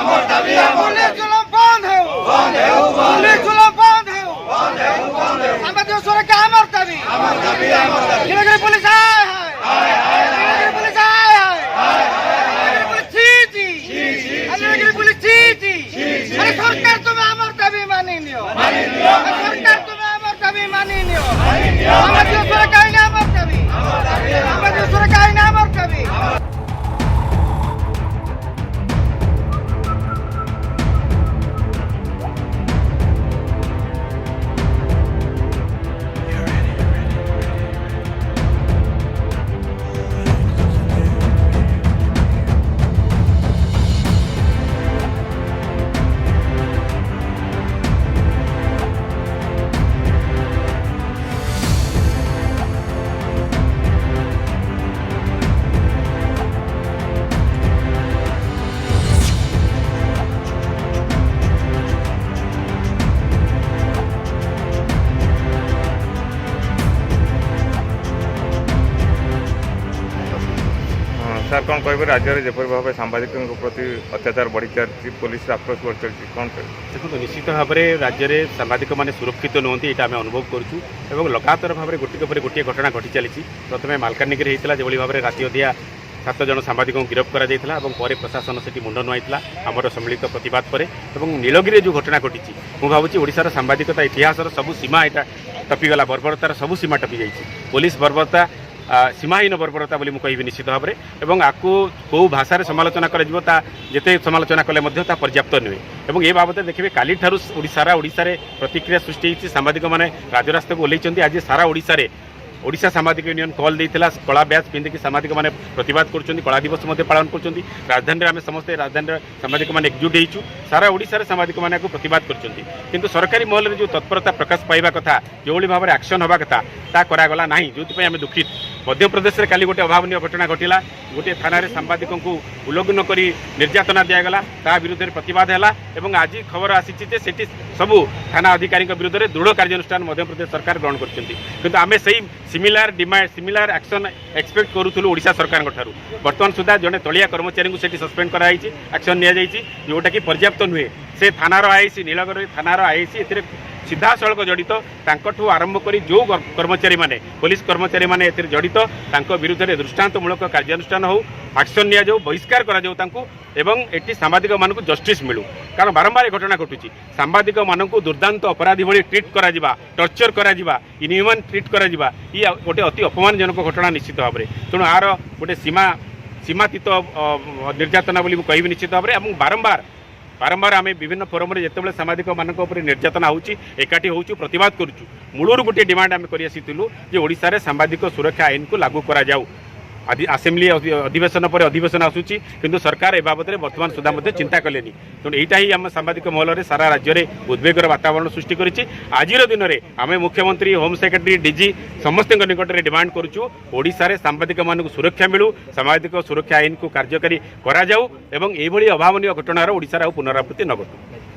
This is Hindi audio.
पुलिस जुलम बंद है पुलिस जुलम बंद है सामाजिक सुरक्षा अमर दाबी नीलगिरी पुलिस आए है नीलगिरी पुलिस आए है नीलगिरी पुलिस जी अरे सरकार तुम्हें अमर दाबी मानी लियो सरकार तुम्हें अमर दाबी मानी लियो सामाजिक सुरक्षा अमर दाबी सामाजिक सुरक्षा अमर दाबी सर कौन कह राज्य में जपर भाव सांबादिक प्रति अत्याचार बढ़ी चलती पुलिस आक्रोश बढ़ी चलती कौन देखो निश्चित भाव में राज्य में सांबादिक मैंने सुरक्षित नुहति यहाँ आम अनुभव करूँ लगातार भाव में गोटे गोटे घटना घटी चली प्रथम मालकानगिरी होता जो भाव में राति अधिया 7 जन सांबादिक गिरफ्त कर प्रशासन से मुंड नुआईला आमर सम्मिलित प्रतिवाद पर नीलगिरी जो घटना घटी मुझे भावुँ ओडिशार सांबादिकता इतिहास सबू सीमा यहाँ टपीगला बर्बरतार सबू सीमा टपी जाइए पुलिस बर्बरता सीमाहीन बर्बरता बोली मुझे कहि निश्चित भाव में आपको कौ भाषा समालोचना करते समालोचना कले पर्याप्त नुहे ये बाबद देखिए काली सारा ओडिशा प्रतिक्रिया सृष्टि होती सांबादिक मैंने राजरास्ता को ओल्लैंट आज सारा ओडिशा ओडिशा सांबादिक यूनियन कल देता कला बैच पिंधिकी सांबादिक मैंने प्रतिवाद कर कला दिवस पालन कर राजधानी आम समस्ते राजधानी सांबादिक मैंने एकजुट होइछु सारा ओडिशा सांबादिक मैंने प्रतिवाद कर सरकारी महल में जो तत्परता प्रकाश पाइबा कथा जो भाव में एक्शन हवा कथा ता करागला ना जो आम दुखित मध्य प्रदेश में काली गोटे अभावन घटना घटला गोटे थाना सांबादिकों को उल्लंघन कर निर्यातना दिगला ता विरुद्ध में प्रतिवाद है आज खबर आसी सबू थाना अधिकारी विरुद्ध में दृढ़ कार्यानुष्ठान मध्य प्रदेश सरकार ग्रहण कर आम से similar demand similar action expect करूँ ओडिशा सरकार बर्तमान सुधा जड़े तलिया कर्मचारी को सस्पेंड कराई एक्शन नि जोटा कि पर्याप्त नुहे से थानार आईसी नीलगिरी थानार आईसी ए सीधा सड़क जड़ित तांकठू आरंभ कर जो कर्मचारी माने पुलिस कर्मचारी माने एतिर जड़ित तांको विरुद्ध में दृष्टांतमूलक कार्यानुष्ठान हो एक्शन नि जाऊ बहिष्कार करा जाऊ तांको एवं एटी सांबादिक मानक जस्टिस मिलू कारण बारंबार घटना घटुची सांबादिक मानक दुर्दांत अपराधी भली ट्रीट करा जिबा टर्चर करा जिबा इनह्यूमन ट्रीट करा जिबा ये गोटे अति अपमानजनक घटना निश्चित भाव में तेणु आर गोटे सीमातीत निर्यातना बोली कहि निश्चित भाव में बारंबार आम विभिन्न फोरम में जिते सांबादिक मानक निर्यातना होची एकाठी होचु प्रतिवाद करुचु मूलर गोटे डिमांड आम कर ओडिशा सांबादिक सुरक्षा आईन को लागू करा जाऊ आसेम्बली अधिवेशन पर अधिवेशन आसूची किंतु सरकार ए बाबद में वर्तमान सुधा चिंता कले तेणु यहाँ ही आम सांबादिक महल में सारा राज्य में उद्वेगर वातावरण सृष्टि करिछि आज दिन में आम मुख्यमंत्री होम सेक्रेटरी डीजी समस्त निकट में डिमांड करुचु ओडिशा रे सांबादिक मानक सुरक्षा मिलू सांबादिक सुरक्षा आईन को कार्यकारी करा जाऊ एवं एभली अभावनीय घटनार ओडिशा पुनरावृत्ति न घटू।